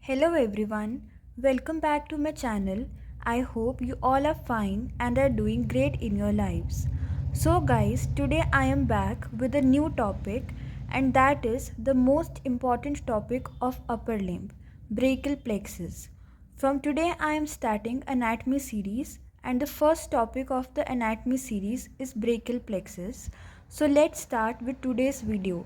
Hello everyone, welcome back to my channel. I hope you all are fine and are doing great in your lives. So guys, today I am back with a new topic, and that is the most important topic of upper limb, brachial plexus. From today I am starting anatomy series, and the first topic of the anatomy series is brachial plexus. So let's start with today's video.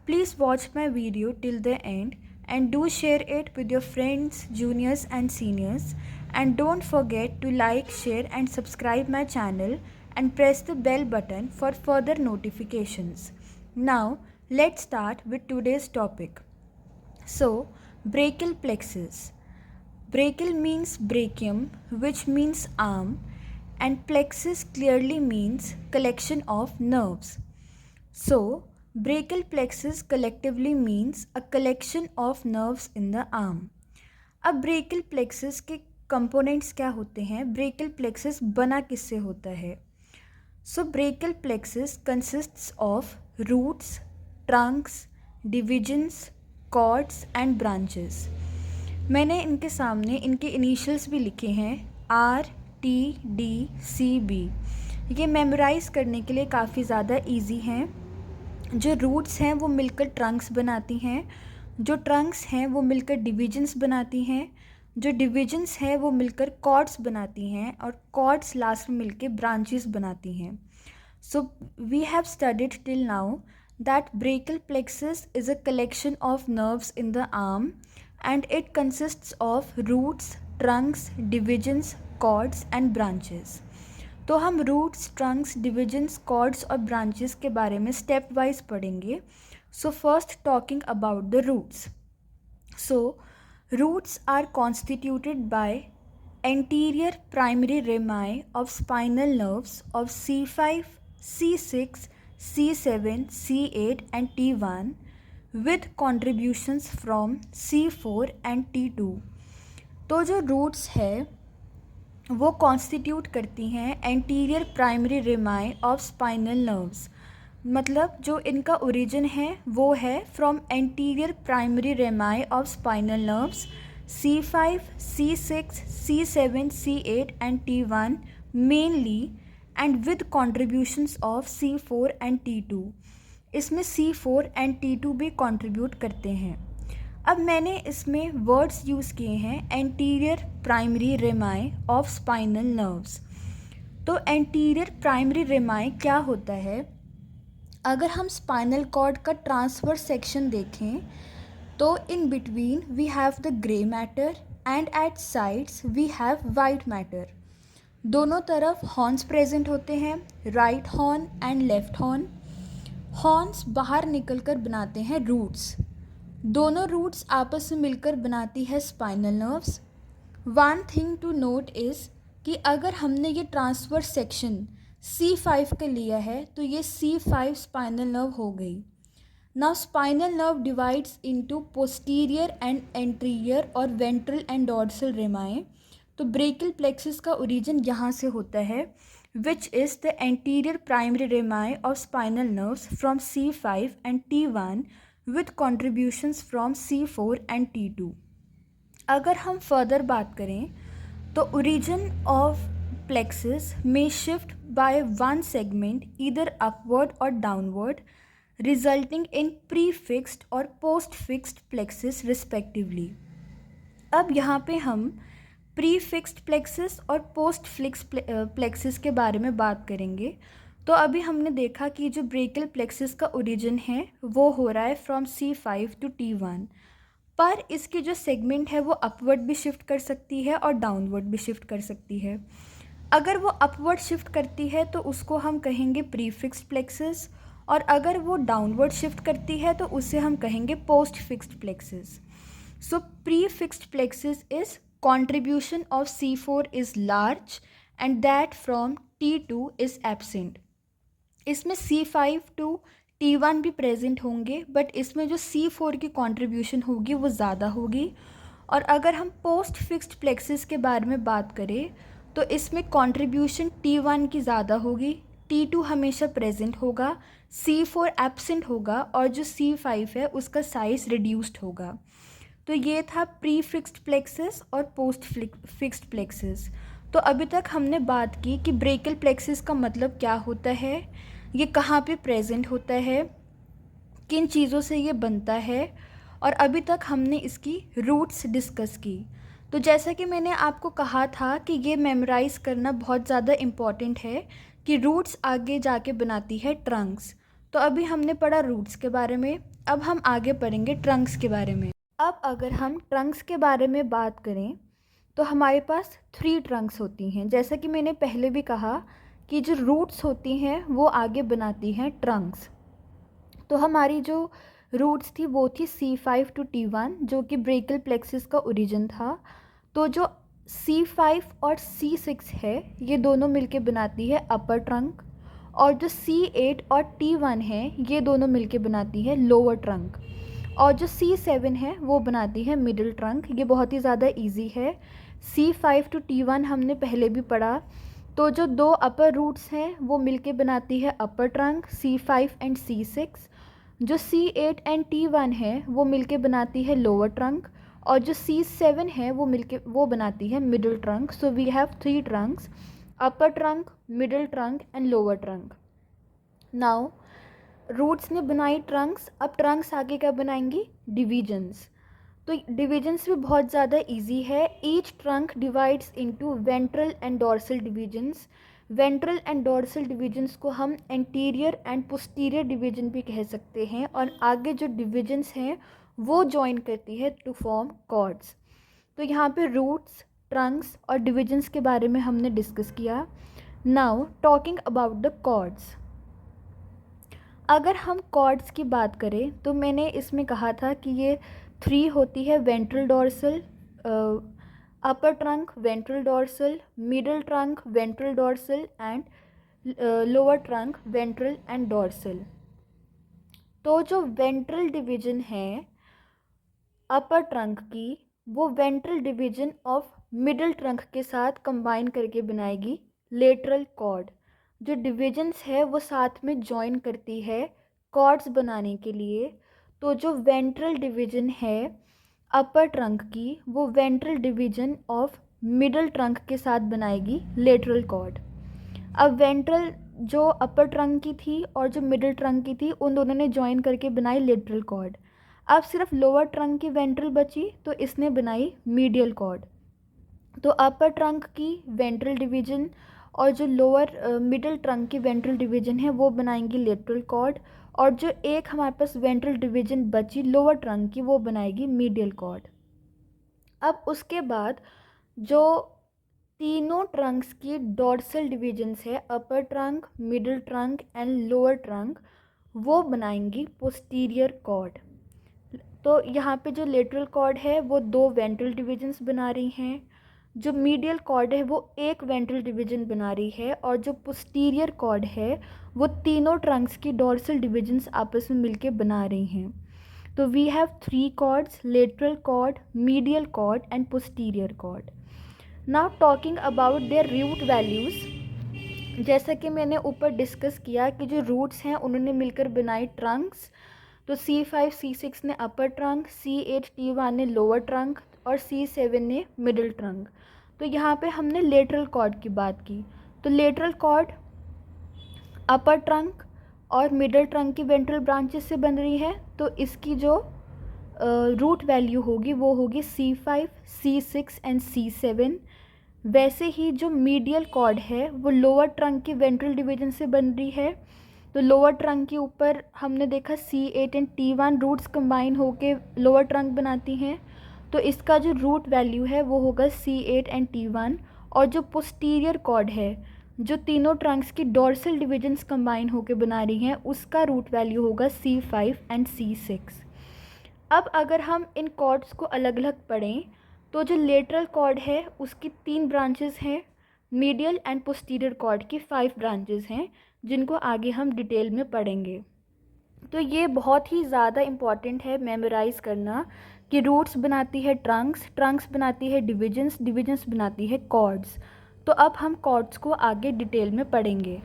Please watch my video till the end and do share it with your friends, juniors and seniors, and don't forget to like, share and subscribe my channel and press the bell button for further notifications. Now let's start with today's topic. So, brachial plexus. Brachial means brachium, which means arm, and plexus clearly means collection of nerves. So, brachial plexus collectively means a collection of nerves in the arm. अब brachial plexus के components क्या होते हैं? brachial plexus बना किससे होता है? So, brachial plexus consists of roots, trunks, divisions, cords and branches. मैंने इनके सामने इनके इनिशियल्स भी लिखे हैं RTDCB. ये मेमोराइज़ करने के लिए काफ़ी ज़्यादा ईजी हैं. जो रूट्स हैं वो मिलकर ट्रंक्स बनाती हैं, जो ट्रंक्स हैं वो मिलकर डिविजन्स बनाती हैं, जो डिविजन्स हैं वो मिलकर कॉर्ड्स बनाती हैं और कॉर्ड्स लास्ट में मिलकर ब्रांचेस बनाती हैं. So we have studied till now that brachial plexus is a collection of nerves in the arm and it consists of roots, trunks, divisions, cords and branches. तो हम roots, trunks, divisions, cords और branches के बारे में stepwise पढ़ेंगे. So first talking about the roots. So roots are constituted by anterior primary rami of spinal nerves of C5, C6, C7, C8 and T1 with contributions from C4 and T2. तो जो roots है वो constitute करती हैं anterior primary rami of spinal nerves. मतलब जो इनका origin है वो है from anterior primary rami of spinal nerves C5, C6, C7, C8 and T1 mainly and with contributions of C4 and T2. इसमें C4 एंड T2 भी contribute करते हैं. अब मैंने इसमें वर्ड्स यूज़ किए हैं anterior primary rami of spinal nerves. तो एंटीरियर प्राइमरी रेमाई क्या होता है? अगर हम स्पाइनल कॉर्ड का ट्रांसवर्स सेक्शन देखें तो in between we have the grey matter and at sides we have white matter. दोनों तरफ हॉर्न्स प्रेजेंट होते हैं, right horn and left horn. Horns बाहर निकलकर बनाते हैं रूट्स. दोनों रूट्स आपस में मिलकर बनाती है spinal nerves. One thing to note is कि अगर हमने ये ट्रांसवर्स सेक्शन C5 का लिया है तो ये C5 स्पाइनल नर्व हो गई. Now spinal nerve divides into posterior and anterior और वेंट्रल एंड डॉर्सल रेमाई. तो ब्रेकियल प्लेक्सस का ओरिजिन यहाँ से होता है, which is the anterior primary rami of spinal nerves from C5 and T1 with contributions from C4 and T2. अगर हम further बात करें तो origin of plexus may shift by one segment either upward or downward resulting in prefixed or postfixed plexus respectively. अब यहाँ पे हम prefixed plexus और पोस्ट फिक्स प्लेक्सस के बारे में बात करेंगे. तो अभी हमने देखा कि जो ब्रेकियल प्लेक्सस का ओरिजिन है वो हो रहा है फ्रॉम C5 टू T1, पर इसकी जो सेगमेंट है वो अपवर्ड भी शिफ्ट कर सकती है और डाउनवर्ड भी शिफ्ट कर सकती है. अगर वो अपवर्ड शिफ्ट करती है तो उसको हम कहेंगे प्रीफिक्स्ड प्लेक्सस, और अगर वो डाउनवर्ड शिफ्ट करती है तो उसे हम कहेंगे post fixed plexus. So prefixed plexus is contribution of C4 is large and that from T2 is absent. इसमें C5 to T1 भी प्रेजेंट होंगे, बट इसमें जो C4 की कंट्रीब्यूशन होगी वो ज़्यादा होगी. और अगर हम पोस्ट फिक्स्ड प्लेक्सस के बारे में बात करें तो इसमें कंट्रीब्यूशन T1 की ज़्यादा होगी, T2 हमेशा प्रेजेंट होगा, C4 एब्सेंट होगा और जो C5 है उसका साइज़ रिड्यूस्ड होगा. तो ये था प्री फिक्स्ड प्लेक्सस और पोस्ट फिक्स्ड प्लेक्सस। तो अभी तक हमने बात की कि ब्रेकियल प्लेक्सस का मतलब क्या होता है, ये कहाँ पे प्रेजेंट होता है, किन चीज़ों से ये बनता है, और अभी तक हमने इसकी रूट्स डिस्कस की। तो जैसा कि मैंने आपको कहा था कि ये मेमोराइज़ करना बहुत ज़्यादा इम्पॉर्टेंट है कि रूट्स आगे जाके बनाती है ट्रंक्स। तो अभी हमने पढ़ा रूट्स के बारे में, अब हम आगे पढ़ेंगे ट्रंक्स के बारे में। अब अगर हम ट्रंक्स के बारे में बात करें तो हमारे पास 3 ट्रंक्स होती हैं। जैसा कि मैंने पहले भी कहा कि जो रूट्स होती हैं वो आगे बनाती हैं ट्रंक्स। तो हमारी जो रूट्स थी वो थी C5 टू T1 जो कि ब्रेकियल प्लेक्सस का ओरिजिन था। तो जो C5 और C6 है ये दोनों मिलके बनाती है अपर ट्रंक, और जो C8 और T1 है ये दोनों मिलके बनाती है लोअर ट्रंक, और जो C7 है वो बनाती है मिडिल ट्रंक। ये बहुत ही ज़्यादा इजी है। C5 टू T1 हमने पहले भी पढ़ा। तो जो 2 अपर रूट्स हैं वो मिलके बनाती है अपर ट्रंक C5 एंड C6। जो C8 एंड T1 है वो मिलके बनाती है लोअर ट्रंक, और जो C7 है वो बनाती है middle trunk. So we have 3 trunks, upper trunk, middle trunk and lower trunk. Now roots ने बनाई ट्रंक्स, अब ट्रंक्स आगे क्या बनाएंगी, डिविजन्स। तो डिविजन्स भी बहुत ज़्यादा इजी है। Each trunk divides into ventral and dorsal divisions. Ventral and dorsal divisions को हम एंटीरियर एंड पोस्टीरियर डिवीजन भी कह सकते हैं, और आगे जो डिविजन्स हैं वो जॉइन करती है टू फॉर्म कॉर्ड्स। तो यहाँ पे रूट्स, ट्रंक्स और डिविजन्स के बारे में हमने डिस्कस किया। Now talking about the cords. अगर हम कॉर्ड्स की बात करें तो मैंने इसमें कहा था कि ये 3 होती है, ventral dorsal, upper trunk ventral dorsal, middle trunk ventral dorsal and lower trunk ventral and dorsal. तो जो वेंट्रल डिवीजन है अपर ट्रंक की वो ventral division of middle trunk के साथ कंबाइन करके बनाएगी लेटरल कॉर्ड। जो डिविजन्स है वो साथ में जॉइन करती है कॉर्ड्स बनाने के लिए। तो जो वेंट्रल डिवीजन है अपर ट्रंक की वो ventral division of middle trunk के साथ बनाएगी लेटरल कॉर्ड। अब वेंट्रल जो अपर ट्रंक की थी और जो मिडिल ट्रंक की थी उन दोनों ने जॉइन करके बनाई लेटरल कॉर्ड। अब सिर्फ लोअर ट्रंक की वेंट्रल बची तो इसने बनाई मीडियल कॉर्ड। तो अपर ट्रंक की वेंट्रल डिवीजन और जो लोअर मिडिल ट्रंक की वेंट्रल डिवीजन है वो बनाएंगी लेटरल कॉर्ड, और जो एक हमारे पास वेंट्रल डिवीजन बची लोअर ट्रंक की वो बनाएगी मीडियल कॉर्ड। अब उसके बाद जो तीनों ट्रंक्स की डॉर्सल डिवीजन्स है अपर trunk, middle trunk and lower trunk, वो बनाएंगी पोस्टीरियर कॉर्ड। तो यहाँ पे जो लेटरल कॉर्ड है वो 2 वेंट्रल डिवीजन्स बना रही हैं, जो मीडियल कॉर्ड है वो एक वेंट्रल डिवीजन बना रही है, और जो पोस्टीरियर कॉर्ड है वो तीनों ट्रंक्स की डॉर्सल डिवीजन्स आपस में मिलके बना रही हैं। तो we have 3 cords, lateral cord, medial cord and posterior cord. Now talking about their root values. जैसा कि मैंने ऊपर डिस्कस किया कि जो रूट्स हैं उन्होंने मिलकर बनाई ट्रंक्स। तो C5 C6 ने अपर ट्रंक, C8 T1 ने लोअर ट्रंक और C7 ने मिडिल ट्रंक। तो यहाँ पे हमने लेटरल कॉर्ड की बात की। तो लेटरल कॉर्ड अपर ट्रंक और मिडिल ट्रंक की वेंट्रल ब्रांचेस से बन रही है, तो इसकी जो रूट वैल्यू होगी वो होगी C5, C6 एंड C7। वैसे ही जो मीडियल कॉर्ड है वो लोअर ट्रंक की वेंट्रल डिवीजन से बन रही है। तो लोअर ट्रंक के ऊपर हमने देखा C8 and T1 roots combine होके लोअर ट्रंक बनाती हैं, तो इसका जो रूट वैल्यू है वो होगा C8 एंड T1। और जो पोस्टीरियर कॉर्ड है जो तीनों ट्रंक्स की डॉर्सल डिविजन्स कंबाइन होके बना रही हैं उसका रूट वैल्यू होगा C5 एंड C6। अब अगर हम इन कॉर्ड्स को अलग अलग पढ़ें तो जो लेटरल कॉर्ड है उसकी 3 ब्रांचेस हैं, मीडियल एंड पोस्टीरियर कॉर्ड की 5 ब्रांचेस हैं, जिनको आगे हम डिटेल में पढ़ेंगे। तो ये बहुत ही ज़्यादा इम्पॉर्टेंट है मेमोराइज़ करना कि रूट्स बनाती है ट्रंक्स, ट्रंक्स बनाती है डिविजन्स, डिविजन्स बनाती है कॉर्ड्स। तो अब हम कॉर्ड्स को आगे डिटेल में पढ़ेंगे।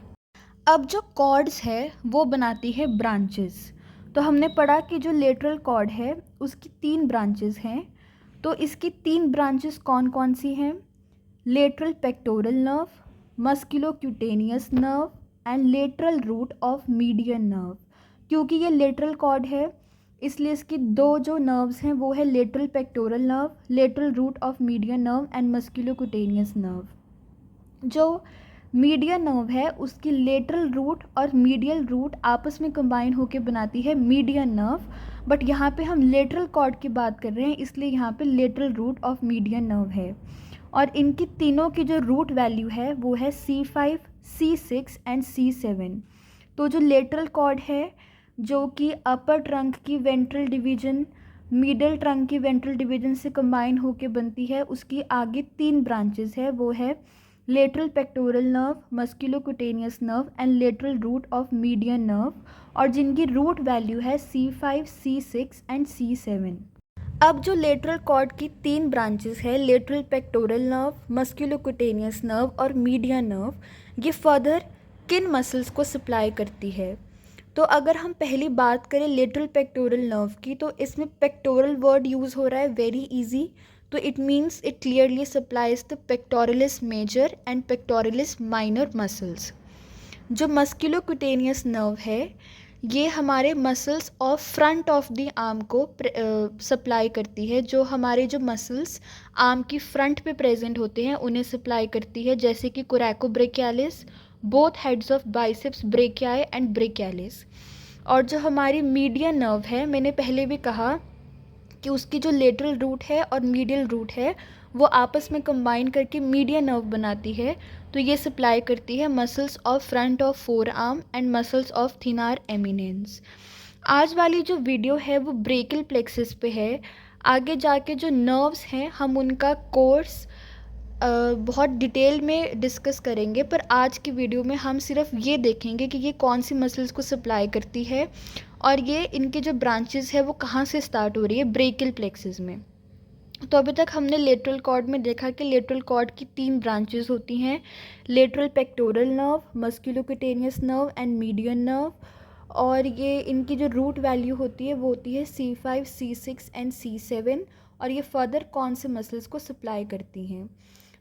अब जो कॉर्ड्स है वो बनाती है ब्रांचेस। तो हमने पढ़ा कि जो लेटरल कॉर्ड है उसकी 3 ब्रांचेस हैं, तो इसकी 3 ब्रांचेस कौन कौन सी हैं? Lateral pectoral nerve, musculocutaneous nerve and lateral root of median nerve. क्योंकि ये लेटरल कॉर्ड है इसलिए इसकी 2 जो नर्व्स हैं वो है lateral pectoral nerve, lateral root of median nerve and musculocutaneous nerve. जो मीडियन नर्व है उसकी लेटरल रूट और मीडियल रूट आपस में कंबाइन होकर बनाती है मीडियन नर्व, बट यहाँ पे हम लेटरल कॉर्ड की बात कर रहे हैं इसलिए यहाँ पे lateral root of median nerve है। और इनकी तीनों की जो रूट वैल्यू है वो है C5, C6 एंड C7। तो जो लेटरल कॉर्ड है जो कि अपर ट्रंक की वेंट्रल डिवीजन मिडल ट्रंक की वेंट्रल डिवीजन से कंबाइन होकर बनती है, उसकी आगे 3 ब्रांचेस है, वो है lateral pectoral nerve, musculocutaneous nerve and lateral root of median nerve, और जिनकी रूट वैल्यू है C5, C6 एंड C7। अब जो लेटरल कॉर्ड की 3 ब्रांचेस है, lateral pectoral nerve, musculocutaneous nerve और मीडियन नर्व, ये फर्दर किन मसल्स को सप्लाई करती है? तो अगर हम पहली बात करें लेटरल पेक्टोरल नर्व की, तो इसमें पेक्टोरल वर्ड यूज़ हो रहा है, वेरी इजी। तो it means it clearly supplies the pectoralis major and pectoralis minor muscles. जो मस्कुलोक्यूटेनियस नर्व है ये हमारे muscles of front of the arm को सप्लाई करती है। जो हमारे जो मसल्स आर्म की फ्रंट पे प्रेजेंट होते हैं उन्हें सप्लाई करती है, जैसे कि coracobrachialis, both heads of biceps brachii and brachialis. और जो हमारी मीडियन नर्व है, मैंने पहले भी कहा कि उसकी जो लेटरल रूट है और मीडियल रूट है वो आपस में कंबाइन करके मीडियन नर्व बनाती है। तो ये सप्लाई करती है muscles of front of forearm and muscles of thenar eminence. आज वाली जो वीडियो है वो ब्रेकियल प्लेक्सस पे है। आगे जाके जो नर्व्स हैं हम उनका कोर्स बहुत डिटेल में डिस्कस करेंगे, पर आज की वीडियो में हम सिर्फ ये देखेंगे कि ये कौन सी मसल्स को सप्लाई करती है और ये इनके जो ब्रांचेस है वो कहाँ से स्टार्ट हो रही है, ब्रेकियल प्लेक्सस में। तो अभी तक हमने लेटरल कॉर्ड में देखा कि लेटरल कॉर्ड की 3 ब्रांचेस होती हैं, lateral pectoral nerve, musculocutaneous nerve and median nerve. और ये इनकी जो रूट वैल्यू होती है वो होती है C5, C6 एंड C7, और ये फर्दर कौन से मसल्स को सप्लाई करती हैं।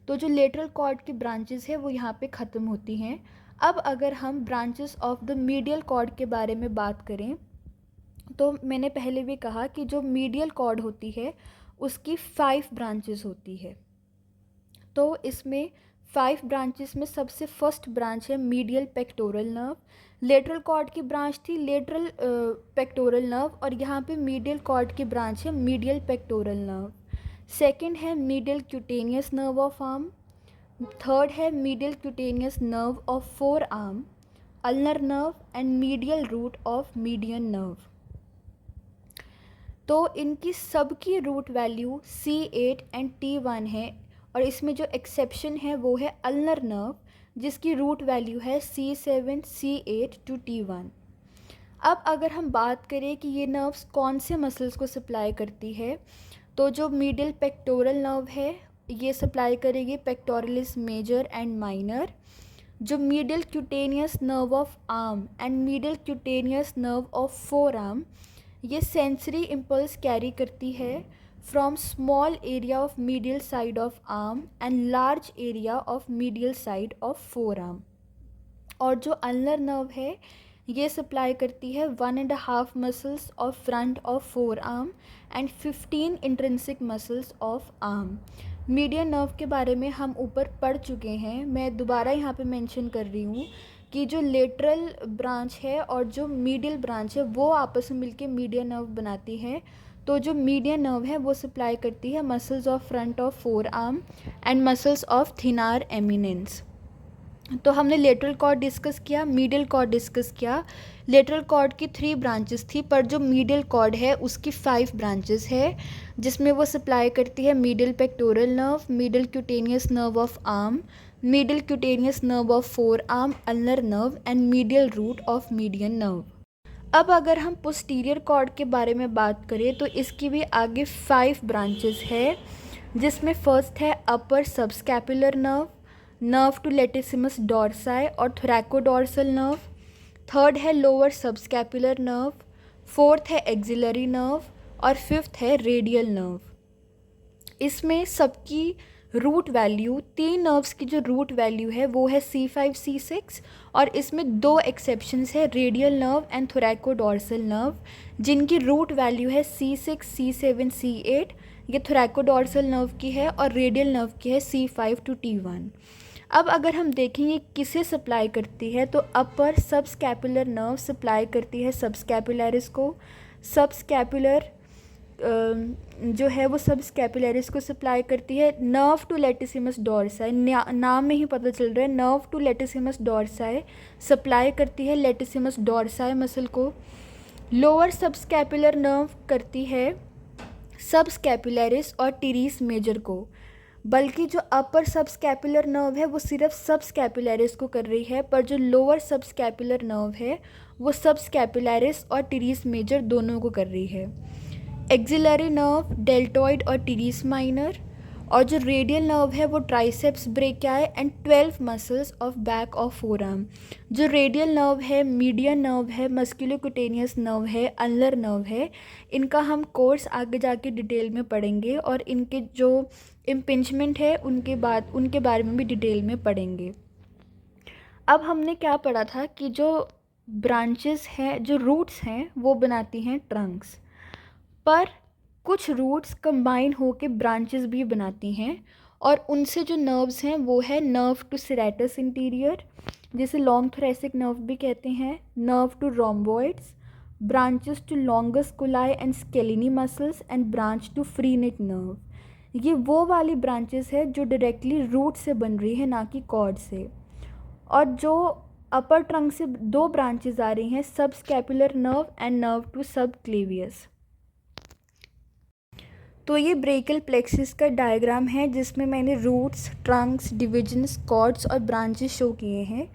तो जो लेटरल कॉर्ड की ब्रांचेस है वो यहाँ पे ख़त्म होती हैं। अब अगर हम branches of the medial cord के बारे में बात करें, तो मैंने पहले भी कहा कि जो मीडियल कॉर्ड होती है उसकी 5 ब्रांचेस होती है। तो इसमें 5 ब्रांचेस में सबसे फर्स्ट ब्रांच है medial pectoral nerve. Lateral cord की ब्रांच थी लेटरल पेक्टोरल नर्व, और यहाँ पे मीडियल कॉर्ड की ब्रांच है मीडियल पेक्टोरल नर्व। सेकंड है medial cutaneous nerve of arm. Third है medial cutaneous nerve of forearm, ulnar nerve and medial root of median nerve. तो इनकी सबकी root value C8 and T1 है, और इसमें जो एक्सेप्शन है वो है अल्नर नर्व जिसकी रूट वैल्यू है C7, C8 टू T1। अब अगर हम बात करें कि ये नर्व्स कौन से मसल्स को सप्लाई करती है, तो जो मीडियल पेक्टोरल नर्व है ये सप्लाई करेगी पेक्टोरलिस मेजर एंड माइनर। जो medial cutaneous nerve of arm and medial cutaneous nerve of four arm, ये सेंसरी इम्पल्स कैरी करती है from small area of medial side of arm and large area of medial side of four arm. और जो ulnar nerve है ये supply करती है 1.5 muscles of front of forearm and 15 intrinsic muscles of arm. Median nerve के बारे में हम ऊपर पढ़ चुके हैं, मैं दोबारा यहाँ पे मेंशन कर रही हूँ कि जो लेटरल ब्रांच है और जो मीडियल ब्रांच है वो आपस में मिलके मीडियन नर्व बनाती है। तो जो मीडियन नर्व है वो सप्लाई करती है muscles of front of forearm and muscles of thenar eminence. तो हमने लेटरल कॉर्ड डिस्कस किया, मीडियल कॉर्ड डिस्कस किया। लेटरल कॉर्ड की 3 ब्रांचेस थी, पर जो मीडियल कॉर्ड है उसकी 5 ब्रांचेस है, जिसमें वो सप्लाई करती है medial pectoral nerve, medial cutaneous nerve of arm, medial cutaneous nerve of forearm, ulnar nerve and medial root of median nerve. अब अगर हम पोस्टीरियर कॉर्ड के बारे में बात करें तो इसकी भी आगे 5 ब्रांचेस है, जिसमें फर्स्ट है upper subscapular nerve, nerve to latissimus dorsi और थोरैकोडोर्सल नर्व। थर्ड है लोअर सबस्कैपुलर नर्व, फोर्थ है एक्सिलरी नर्व और फिफ्थ है रेडियल नर्व। इसमें सबकी रूट वैल्यू, 3 नर्व्स की जो रूट वैल्यू है वो है C5 C6, और इसमें 2 एक्सेप्शंस है, radial nerve and thoracodorsal nerve, जिनकी रूट वैल्यू है C6 C7 C8। ये थोरैकोडोर्सल नर्व की है और रेडियल नर्व की है C5 to T1। अब अगर हम देखेंगे किसे सप्लाई करती है, तो अपर सबस्कैपुलर नर्व सप्लाई करती है सबस्कैपुलरिस को, सबस्कैपुलर जो है वो सबस्कैपुलरिस को सप्लाई करती है। नर्व टू लेटिसिमस डोर्साई, नाम में ही पता चल रहा है, नर्व टू लेटिसिमस डोर्साई सप्लाई करती है लेटिसिमस डोर्साई मसल को। लोअर सबस्कैपुलर नर्व करती है सबस्कैपुलरिस और टीरीस मेजर को, बल्कि जो अपर सबस्कैपुलर नर्व है वो सिर्फ सबस्कैपुलरिस को कर रही है, पर जो लोअर सबस्कैपुलर नर्व है वो सबस्कैपुलरिस और टीरीस मेजर दोनों को कर रही है। एक्सिलरी नर्व डेल्टॉइड और टीरीस माइनर, और जो रेडियल नर्व है वो triceps brachii and 12 muscles of back of forearm. जो रेडियल नर्व है, मीडियन नर्व है, मस्कुलोक्यूटेनियस नर्व है, अनलर नर्व है, इनका हम कोर्स आगे जाके डिटेल में पढ़ेंगे, और इनके जो इम्पिंजमेंट है उनके बारे में भी डिटेल में पढ़ेंगे। अब हमने क्या पढ़ा था कि जो ब्रांचेस हैं, जो रूट्स हैं, वो बनाती हैं ट्रंक्स, पर कुछ रूट्स कंबाइन होके ब्रांचेस भी बनाती हैं, और उनसे जो नर्व्स हैं वो है नर्व टू सेरेटस इंटीरियर, जिसे लॉन्ग थोरेसिक नर्व भी कहते हैं, nerve to rhomboids, branches to longus colli and scaleni muscles, and branch to phrenic nerve. ये वो वाली ब्रांचेस है जो डायरेक्टली रूट से बन रही है, ना कि कॉर्ड से। और जो अपर ट्रंक से 2 ब्रांचेस आ रही हैं, subscapular nerve and nerve to subclavius. तो ये ब्रेकियल प्लेक्सिस का डायग्राम है जिसमें मैंने रूट्स, ट्रंक्स, डिविजन्स, कॉर्ड्स और ब्रांचेस शो किए हैं।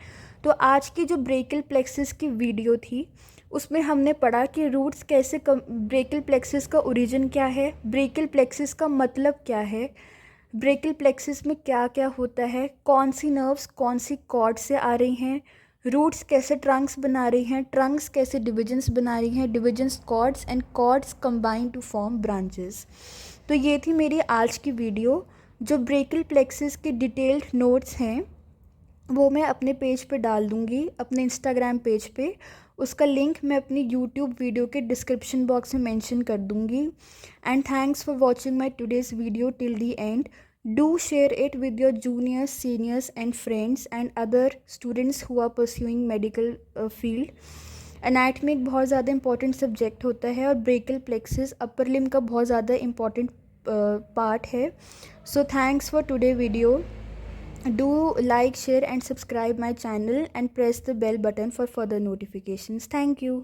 तो आज की जो ब्रेकियल प्लेक्सिस की वीडियो थी उसमें हमने पढ़ा कि रूट्स कैसे, ब्रेकियल प्लेक्सिस का ओरिजिन क्या है, ब्रेकियल प्लेक्सिस का मतलब क्या है, ब्रेकियल प्लेक्सिस में क्या क्या होता है, कौन सी नर्व्स कौन सी कॉर्ड से आ रही हैं, रूट्स कैसे ट्रंक्स बना रही हैं, ट्रंक्स कैसे डिविजन्स बना रही हैं, divisions cords, and cords combine to form branches. तो ये थी मेरी आज की वीडियो। जो ब्रेकियल प्लेक्सिस के डिटेल्ड नोट्स हैं वो मैं अपने पेज पे डाल दूँगी, अपने इंस्टाग्राम पेज पे। उसका लिंक मैं अपनी यूट्यूब वीडियो के डिस्क्रिप्शन बॉक्स में मेंशन कर दूँगी। And thanks for watching my today's video till the and. Do share it with your juniors, seniors and friends and other students who are pursuing medical field. Anatomy एक बहुत ज़्यादा important subject होता है और brachial plexus अपर लिम का बहुत ज़्यादा important part है। So thanks for today video. Do like, share and subscribe my channel and press the bell button for further notifications. Thank you.